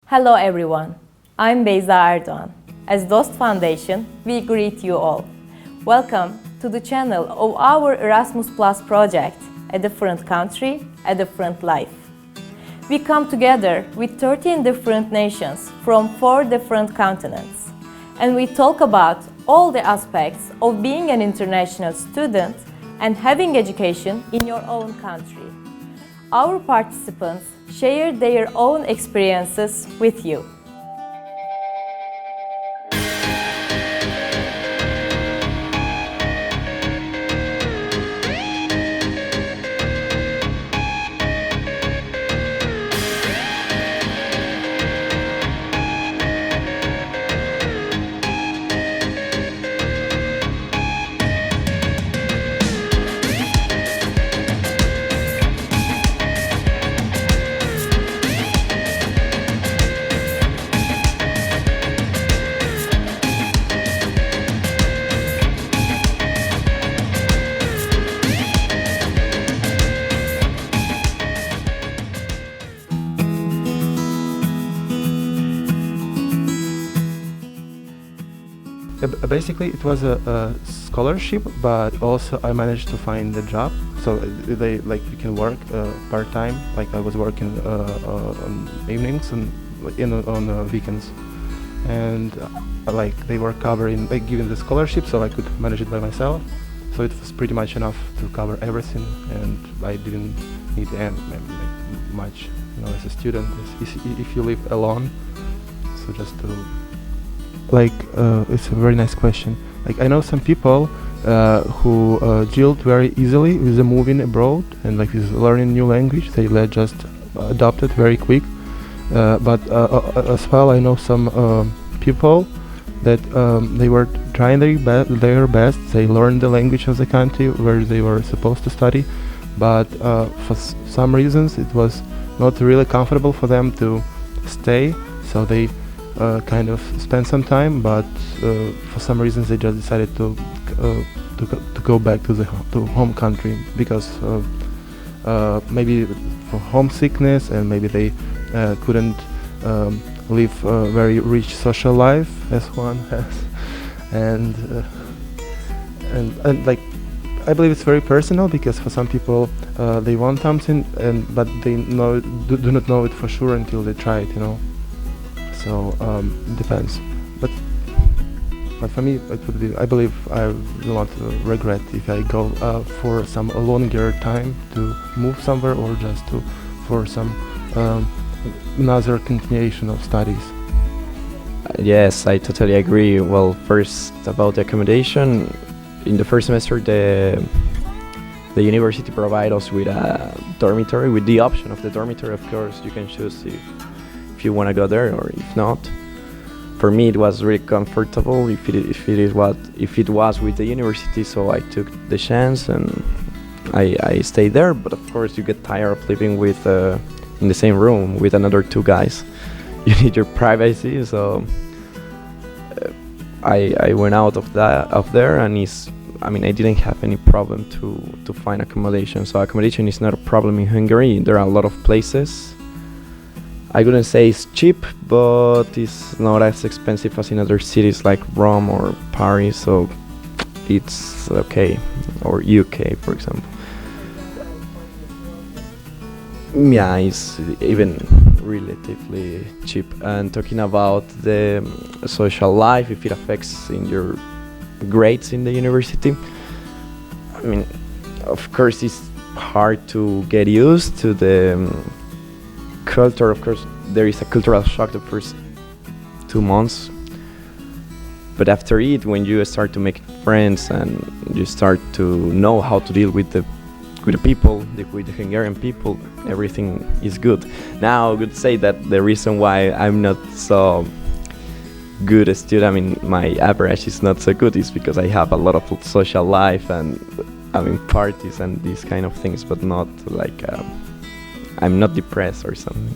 Hello everyone, I'm Beyza Erdoğan. As Dost Foundation, we greet you all. Welcome to the channel of our Erasmus Plus project, A Different Country, A Different Life. We come together with 13 different nations from 4 different continents, and we talk about all the aspects of being an international student and having education in your own country. Our participants share their own experiences with you. Basically, it was a scholarship, but also I managed to find a job. So they you can work part time. Like I was working on evenings and on weekends, and they were covering giving the scholarship, so I could manage it by myself. So it was pretty much enough to cover everything, and I didn't need much, as a student. If you live alone, so just to. It's a very nice question. I know some people who dealt very easily with the moving abroad and with learning new language. They just adopt it very quick. But as well, I know some people that they were trying their best. They learned the language of the country where they were supposed to study, but for some reasons it was not really comfortable for them to stay. So they kind of spend some time, but for some reasons they just decided to go back to home country because maybe for homesickness, and maybe they couldn't live a very rich social life as one has, and I believe it's very personal, because for some people they want something, but they do not know it for sure until they try it, So it depends, but for me, it would be. I believe I will not regret if I go for some longer time to move somewhere, or just for some another continuation of studies. Yes, I totally agree. Well, first about the accommodation, in the first semester, the university provides us with a dormitory, with the option of the dormitory. Of course, you can choose if you want to go there, or if not. For me, it was really comfortable if it was with the university, so I took the chance and I stayed there. But of course, you get tired of living in the same room with another 2 guys. You need your privacy, so I went out of there, and I didn't have any problem to find accommodation. So accommodation is not a problem in Hungary. There are a lot of places. I wouldn't say it's cheap, but it's not as expensive as in other cities like Rome or Paris, so it's okay. Or UK, for example. Yeah, it's even relatively cheap. And talking about the social life, if it affects in your grades in the university, of course it's hard to get used to the culture. Of course, there is a cultural shock the first 2 months, but after it, when you start to make friends and you start to know how to deal with the people, with the Hungarian people, everything is good. Now, I would say that the reason why I'm not so good a student, my average is not so good, is because I have a lot of social life and parties and these kind of things, but not I'm not depressed or something.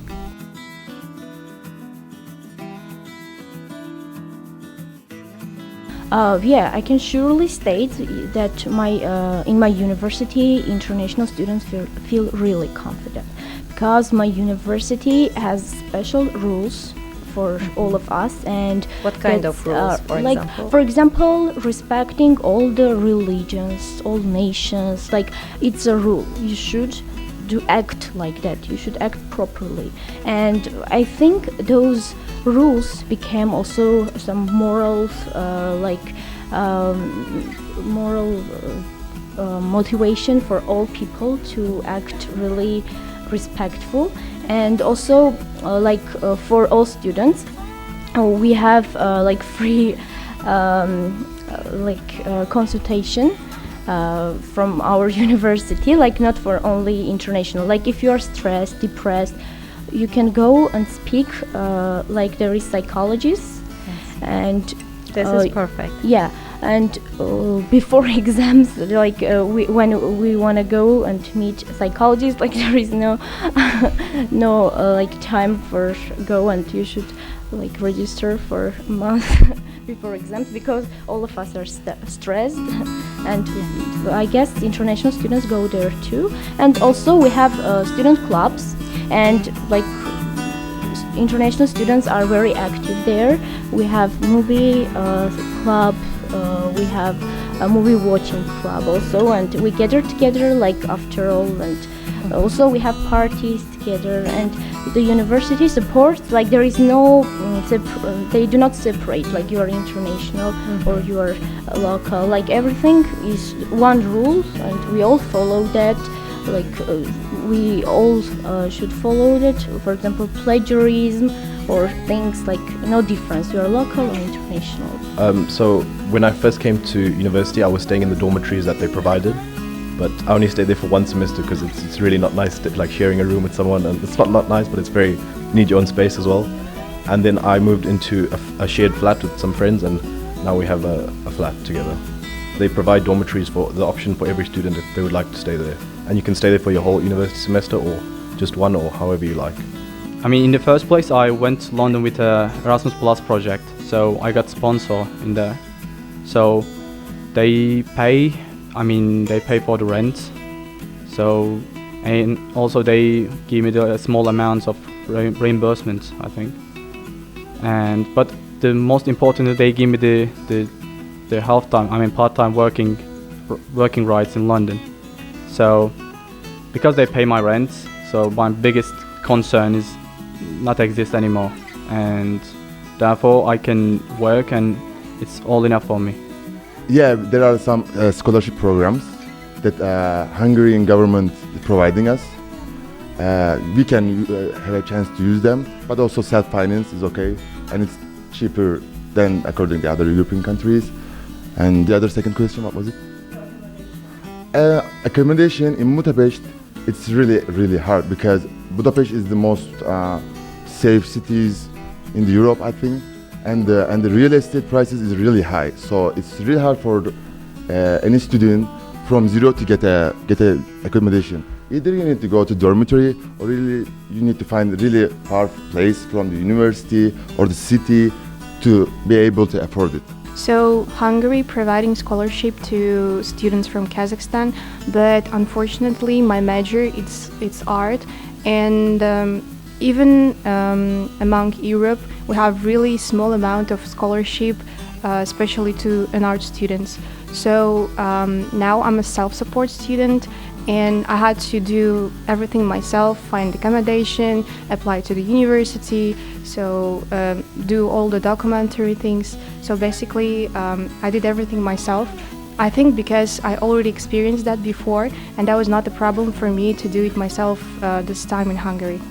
I can surely state that in my university, international students feel really confident, because my university has special rules for all of us. And What kind of that's, rules, for like, example? For example, respecting all the religions, all nations. Like, it's a rule. You should act like that. You should act properly. And I think those rules became also some moral, moral motivation for all people to act really respectful. And also for all students, we have free consultation from our university, like not for only international. Like if you are stressed, depressed, you can go and speak, like there is psychologists. Yes. And This is perfect. yeah, and before exams, when we want to go and meet psychologists, like there is no time for go, and you should register for a month before exams, because all of us are stressed. And I guess international students go there too. And also we have student clubs, and international students are very active there. We have movie club, we have a movie watching club also, and we gather together after all, and also we have parties together. And the university supports, there is no they do not separate you are international or you are local. Everything is one rule, and we all follow that. We all should follow that. For example, plagiarism or things no difference. You are local or international. So when I first came to university, I was staying in the dormitories that they provided, but I only stayed there for one semester because it's really not nice sharing a room with someone, and it's not nice, but it's you need your own space as well. And then I moved into a shared flat with some friends, and now we have a flat together. They provide dormitories for the option for every student if they would like to stay there. And you can stay there for your whole university semester, or just one, or however you like. I mean, in the first place, I went to London with the Erasmus Project, so I got sponsor in there. So they pay for the rent. So, and also they give me the small amounts of reimbursement, I think. But the most important is they give me the part-time working rights in London. So, because they pay my rent, so my biggest concern is not exist anymore, and therefore I can work, and it's all enough for me. Yeah, there are some scholarship programs that Hungarian government is providing us. We can have a chance to use them, but also self-finance is okay, and it's cheaper than according to other European countries. And the other second question, what was it? Accommodation in Budapest, it's really hard, because Budapest is the most safe cities in Europe, I think, and the real estate prices is really high. So it's really hard for any student from zero to get a accommodation. Either you need to go to dormitory, or really you need to find a really far place from the university or the city to be able to afford it. So Hungary providing scholarship to students from Kazakhstan, but unfortunately my major it's art, and even among Europe we have really small amount of scholarship, especially to an art students. So now I'm a self-support student, and I had to do everything myself, find accommodation, apply to the university, so do all the documentary things. So basically I did everything myself. I think because I already experienced that before, and that was not a problem for me to do it myself this time in Hungary.